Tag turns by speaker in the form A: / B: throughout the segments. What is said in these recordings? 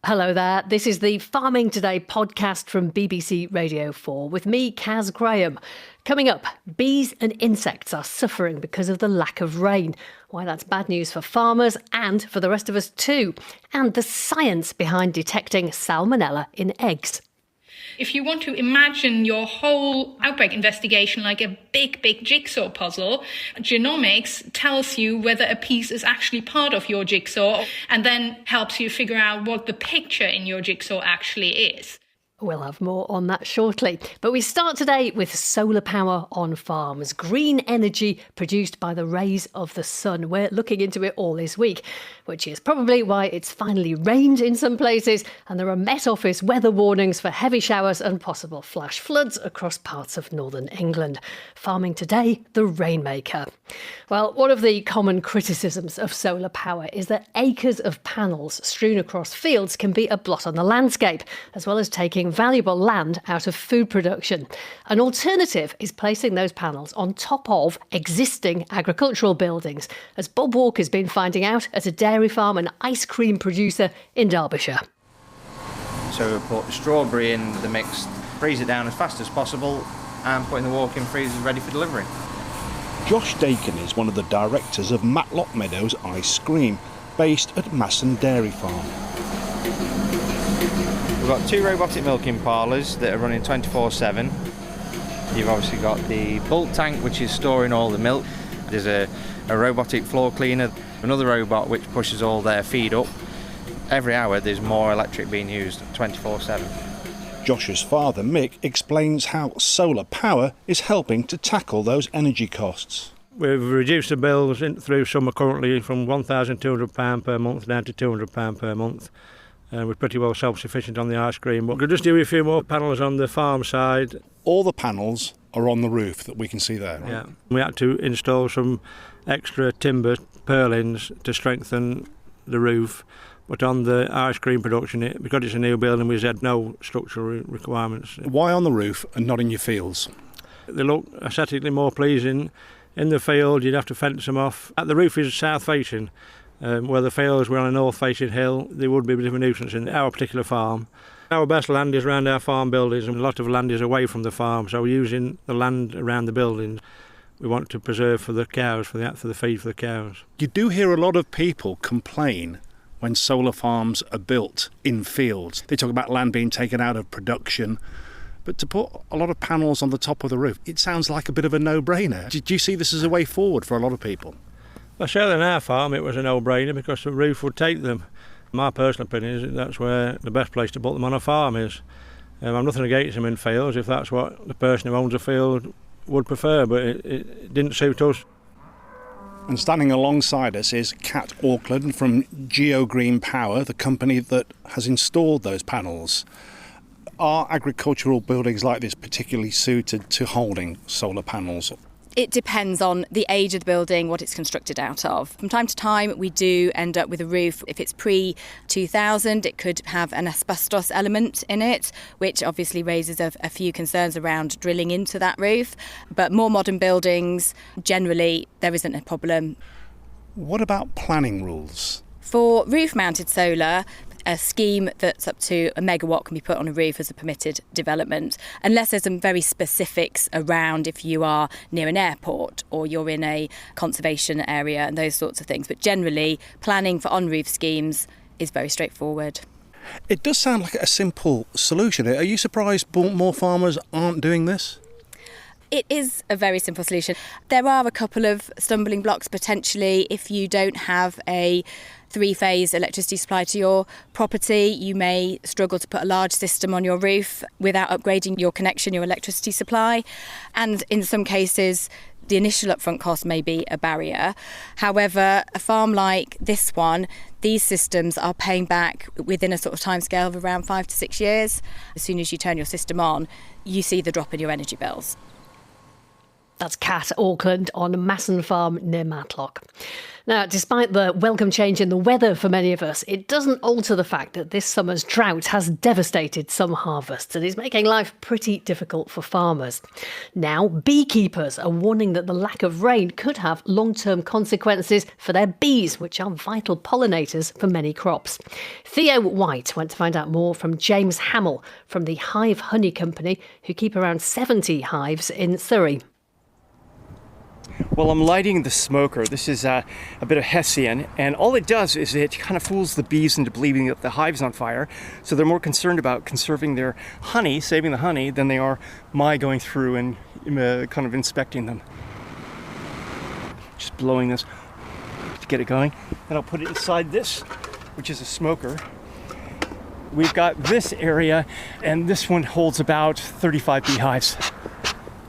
A: Hello there. This is the Farming Today podcast from BBC Radio 4 with me, Kaz Graham. Coming up, bees and insects are suffering because of the lack of rain. Why that's bad news for farmers and for the rest of us too. And the science behind detecting Salmonella in eggs.
B: If you want to imagine your whole outbreak investigation like a big jigsaw puzzle, genomics tells you whether a piece is actually part of your jigsaw and then helps you figure out what the picture in your jigsaw actually is.
A: We'll have more on that shortly. But we start today with solar power on farms. Green energy produced by the rays of the sun. We're looking into it all this week, which is probably why it's finally rained in some places and there are Met Office weather warnings for heavy showers and possible flash floods across parts of northern England. Farming Today, the rainmaker. Well, one of the common criticisms of solar power is that acres of panels strewn across fields can be a blot on the landscape, as well as taking valuable land out of food production. An alternative is placing those panels on top of existing agricultural buildings, as Bob Walker's been finding out at a dairy farm and ice cream producer in Derbyshire.
C: So we put strawberry in the mix, freeze it down as fast as possible and put in the walk-in freezers ready for delivery.
D: Josh Dakin is one of the directors of Matlock Meadows Ice Cream, based at Masson Dairy Farm.
C: We've got 2 robotic milking parlours that are running 24/7. You've obviously got the bulk tank, which is storing all the milk. There's a robotic floor cleaner, another robot which pushes all their feed up. Every hour there's more electric being used 24/7.
D: Josh's father, Mick, explains how solar power is helping to tackle those energy costs.
E: We've reduced the bills through summer currently from £1,200 per month down to £200 per month. We're pretty well self-sufficient on the ice cream, but we'll just do a few more panels on the farm side.
D: All the panels are on the roof that we can see there, right?
E: Yeah, we had to install some extra timber purlins to strengthen the roof, but on the ice cream production, because it's a new building, we had no structural requirements.
D: Why on the roof and not in your fields?
E: They look aesthetically more pleasing. In the field, you'd have to fence them off. The roof is south-facing. Where the fields were on a north-facing hill, there would be a bit of a nuisance in our particular farm. Our best land is around our farm buildings, and a lot of land is away from the farm, so using the land around the buildings, we want to preserve for the cows, for the feed for the cows.
D: You do hear a lot of people complain when solar farms are built in fields. They talk about land being taken out of production, but to put a lot of panels on the top of the roof, it sounds like a bit of a no-brainer. Do you see this as a way forward for a lot of people?
E: Well, certainly on our farm it was a no-brainer because the roof would take them. My personal opinion is that's where the best place to put them on a farm is. I'm nothing against them in fields if that's what the person who owns a field would prefer, but it didn't suit us.
D: And standing alongside us is Kat Auckland from GeoGreen Power, the company that has installed those panels. Are agricultural buildings like this particularly suited to holding solar panels?
F: It depends on the age of the building, what it's constructed out of. From time to time, we do end up with a roof. If it's pre-2000, it could have an asbestos element in it, which obviously raises a few concerns around drilling into that roof. But more modern buildings, generally, there isn't a problem.
D: What about planning rules?
F: For roof-mounted solar, a scheme that's up to 1 megawatt can be put on a roof as a permitted development, unless there's some very specifics around if you are near an airport or you're in a conservation area and those sorts of things. But generally, planning for on-roof schemes is very straightforward.
D: It does sound like a simple solution. Are you surprised more farmers aren't doing this?
F: It is a very simple solution. There are a couple of stumbling blocks potentially. If you don't have a 3-phase electricity supply to your property, you may struggle to put a large system on your roof without upgrading your connection, your electricity supply. And in some cases, the initial upfront cost may be a barrier. However, a farm like this one, these systems are paying back within a sort of timescale of around 5 to 6 years. As soon as you turn your system on, you see the drop in your energy bills.
A: That's Kat Auckland on Masson Farm near Matlock. Now, despite the welcome change in the weather for many of us, it doesn't alter the fact that this summer's drought has devastated some harvests and is making life pretty difficult for farmers. Now, beekeepers are warning that the lack of rain could have long-term consequences for their bees, which are vital pollinators for many crops. Theo White went to find out more from James Hamill from the Hive Honey Company, who keep around 70 hives in Surrey.
G: Well, I'm lighting the smoker. This is a bit of hessian, and all it does is it kind of fools the bees into believing that the hive's on fire, so they're more concerned about conserving their honey, saving the honey, than they are my going through and kind of inspecting them. Just blowing this to get it going, and I'll put it inside this, which is a smoker. We've got this area, and this one holds about 35 beehives.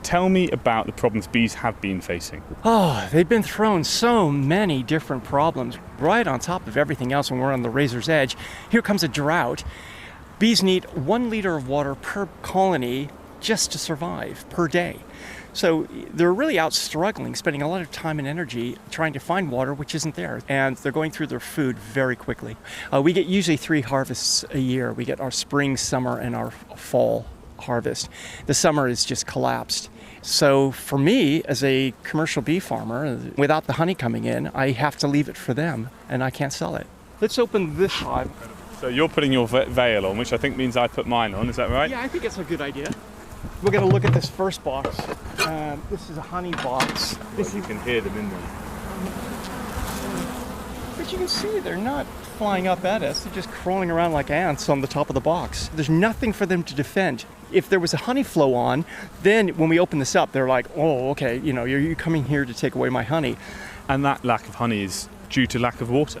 H: Tell me about the problems bees have been facing.
G: Oh, they've been thrown so many different problems right on top of everything else when we're on the razor's edge. Here comes a drought. Bees need 1 liter of water per colony just to survive per day. So they're really out struggling, spending a lot of time and energy trying to find water which isn't there. And they're going through their food very quickly. We get usually 3 harvests a year. We get our spring, summer, and our fall harvest. The summer is just collapsed. So for me, as a commercial bee farmer, without the honey coming in, I have to leave it for them, and I can't sell it. Let's open this hive.
H: So you're putting your veil on, which I think means I put mine on, is that right?
G: Yeah, I think it's a good idea. We're going to look at this first box. This is a honey box.
H: You can hear them in there.
G: But you can see they're not flying up at us. They're just crawling around like ants on the top of the box. There's nothing for them to defend. If there was a honey flow on, then when we open this up, they're like, oh, okay, you're coming here to take away my honey.
H: And that lack of honey is due to lack of water?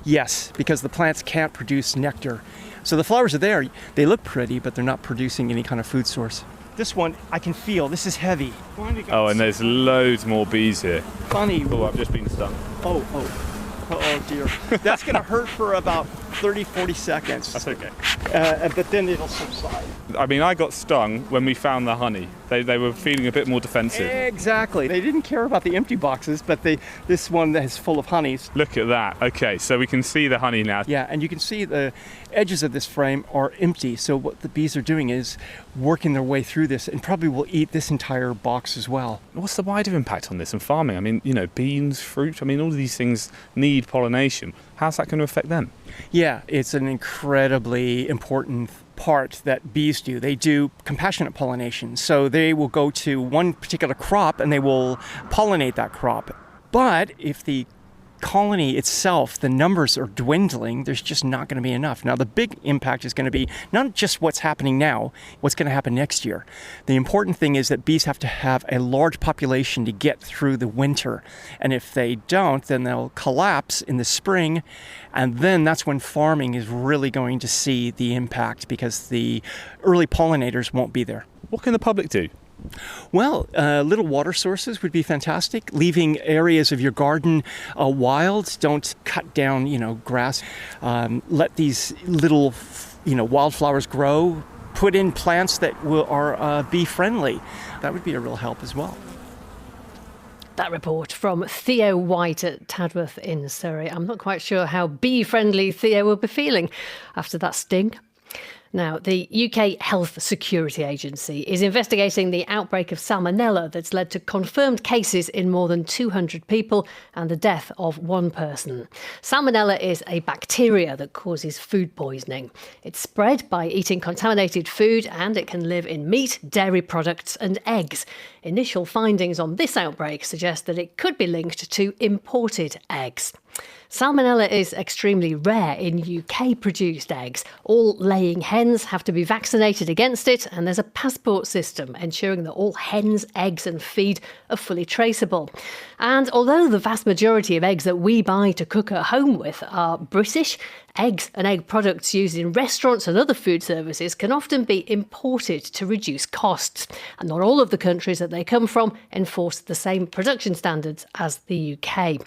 G: Yes, because the plants can't produce nectar. So the flowers are there. They look pretty, but they're not producing any kind of food source. This one, I can feel. This is heavy.
H: Oh, and there's loads more bees here.
G: Funny.
H: Oh, I've just been stung.
G: Oh dear. That's going to hurt for about 30, 40 seconds.
H: That's okay.
G: But then it'll subside.
H: I mean, I got stung when we found the honey. They were feeling a bit more defensive.
G: Exactly. They didn't care about the empty boxes, but this one is full of honeys.
H: Look at that. Okay, so we can see the honey now.
G: Yeah, and you can see the edges of this frame are empty. So what the bees are doing is working their way through this and probably will eat this entire box as well.
H: What's the wider impact on this and farming? I mean, beans, fruit, all of these things need pollination. How's that going to affect them?
G: Yeah, it's an incredibly important part that bees do. They do compassionate pollination. So they will go to one particular crop and they will pollinate that crop. But if the colony itself, the numbers are dwindling, there's just not going to be enough. Now, the big impact is going to be not just what's happening now, what's going to happen next year. The important thing is that bees have to have a large population to get through the winter. And if they don't, then they'll collapse in the spring. And then that's when farming is really going to see the impact because the early pollinators won't be there.
H: What can the public do?
G: Well, little water sources would be fantastic. Leaving areas of your garden wild. Don't cut down, grass. Let these little, wildflowers grow. Put in plants that are bee friendly. That would be a real help as well.
A: That report from Theo White at Tadworth in Surrey. I'm not quite sure how bee-friendly Theo will be feeling after that sting. Now, the UK Health Security Agency is investigating the outbreak of Salmonella that's led to confirmed cases in more than 200 people and the death of one person. Salmonella is a bacteria that causes food poisoning. It's spread by eating contaminated food and it can live in meat, dairy products and eggs. Initial findings on this outbreak suggest that it could be linked to imported eggs. Salmonella is extremely rare in UK-produced eggs. All laying hens have to be vaccinated against it, and there's a passport system ensuring that all hens, eggs and feed are fully traceable. And although the vast majority of eggs that we buy to cook at home with are British, eggs and egg products used in restaurants and other food services can often be imported to reduce costs. And not all of the countries that they come from enforce the same production standards as the UK.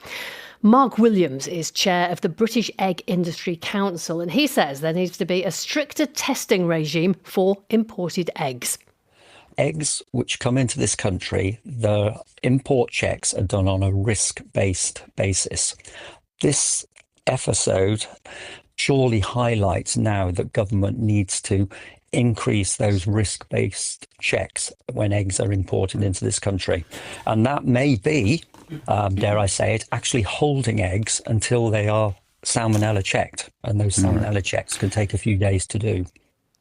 A: Mark Williams is chair of the British Egg Industry Council, and he says there needs to be a stricter testing regime for imported eggs.
I: eggs which come into this country, the import checks are done on a risk-based basis. This episode surely highlights now that government needs to increase those risk-based checks when eggs are imported into this country. And that may be, dare I say it, actually holding eggs until they are Salmonella checked. And those Salmonella checks can take a few days to do.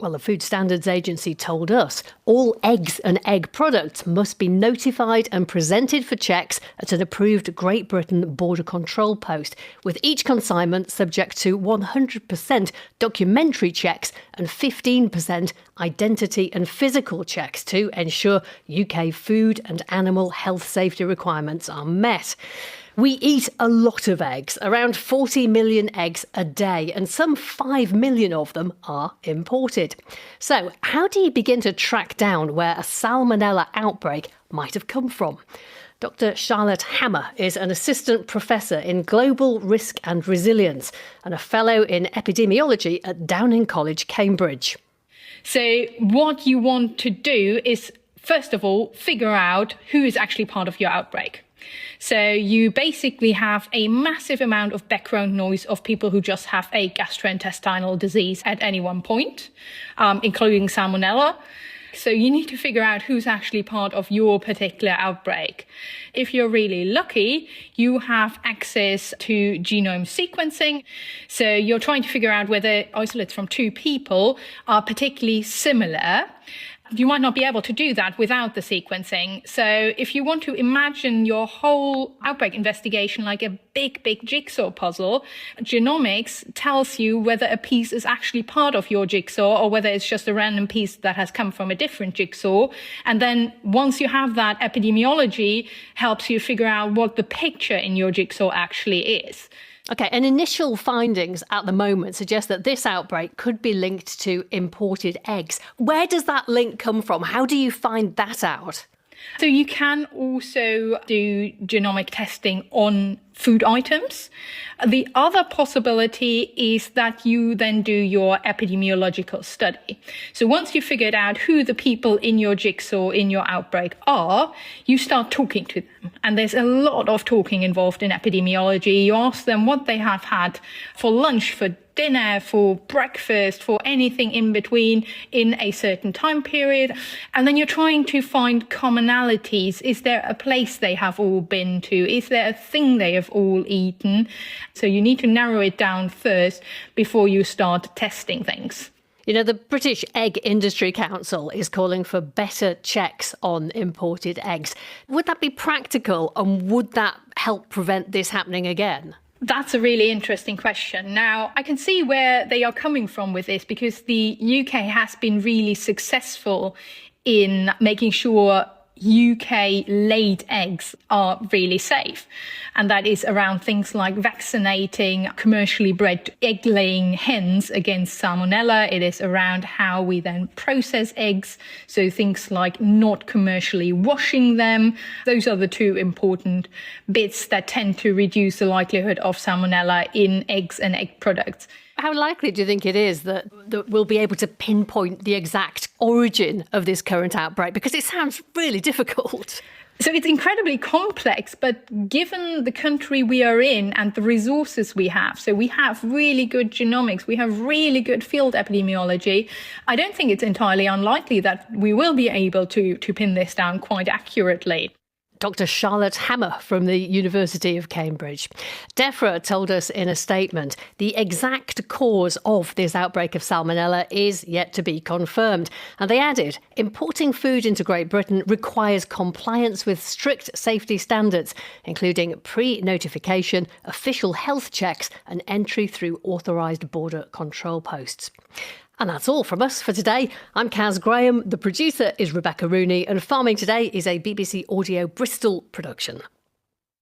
A: Well, the Food Standards Agency told us all eggs and egg products must be notified and presented for checks at an approved Great Britain border control post, with each consignment subject to 100% documentary checks and 15% identity and physical checks to ensure UK food and animal health safety requirements are met. We eat a lot of eggs, around 40 million eggs a day, and some 5 million of them are imported. So, how do you begin to track down where a Salmonella outbreak might have come from? Dr. Charlotte Hammer is an assistant professor in global risk and resilience and a fellow in epidemiology at Downing College, Cambridge.
B: So what you want to do is, first of all, figure out who is actually part of your outbreak. So you basically have a massive amount of background noise of people who just have a gastrointestinal disease at any one point, including Salmonella. So you need to figure out who's actually part of your particular outbreak. If you're really lucky, you have access to genome sequencing. So you're trying to figure out whether isolates from two people are particularly similar. You might not be able to do that without the sequencing. So if you want to imagine your whole outbreak investigation like a big, big jigsaw puzzle, genomics tells you whether a piece is actually part of your jigsaw or whether it's just a random piece that has come from a different jigsaw. And then once you have that, epidemiology helps you figure out what the picture in your jigsaw actually is.
A: OK, and initial findings at the moment suggest that this outbreak could be linked to imported eggs. Where does that link come from? How do you find that out?
B: So you can also do genomic testing on food items. The other possibility is that you then do your epidemiological study. So once you figured out who the people in your jigsaw, in your outbreak are, you start talking to them. And there's a lot of talking involved in epidemiology. You ask them what they have had for lunch, for dinner, for breakfast, for anything in between in a certain time period. And then you're trying to find commonalities. Is there a place they have all been to? Is there a thing they have all eaten? So you need to narrow it down first before you start testing things.
A: You know, the British Egg Industry Council is calling for better checks on imported eggs. Would that be practical, and would that help prevent this happening again?
B: That's a really interesting question. Now, I can see where they are coming from with this, because the UK has been really successful in making sure UK laid eggs are really safe. And that is around things like vaccinating commercially bred egg-laying hens against Salmonella. It is around how we then process eggs. So things like not commercially washing them. Those are the two important bits that tend to reduce the likelihood of Salmonella in eggs and egg products.
A: How likely do you think it is that we'll be able to pinpoint the exact origin of this current outbreak? Because it sounds really difficult.
B: So it's incredibly complex, but given the country we are in and the resources we have, so we have really good genomics, we have really good field epidemiology, I don't think it's entirely unlikely that we will be able to pin this down quite accurately.
A: Dr. Charlotte Hammer from the University of Cambridge. DEFRA told us in a statement the exact cause of this outbreak of Salmonella is yet to be confirmed. And they added, importing food into Great Britain requires compliance with strict safety standards, including pre-notification, official health checks and entry through authorised border control posts. And that's all from us for today. I'm Kaz Graham, the producer is Rebecca Rooney, and Farming Today is a BBC Audio Bristol production.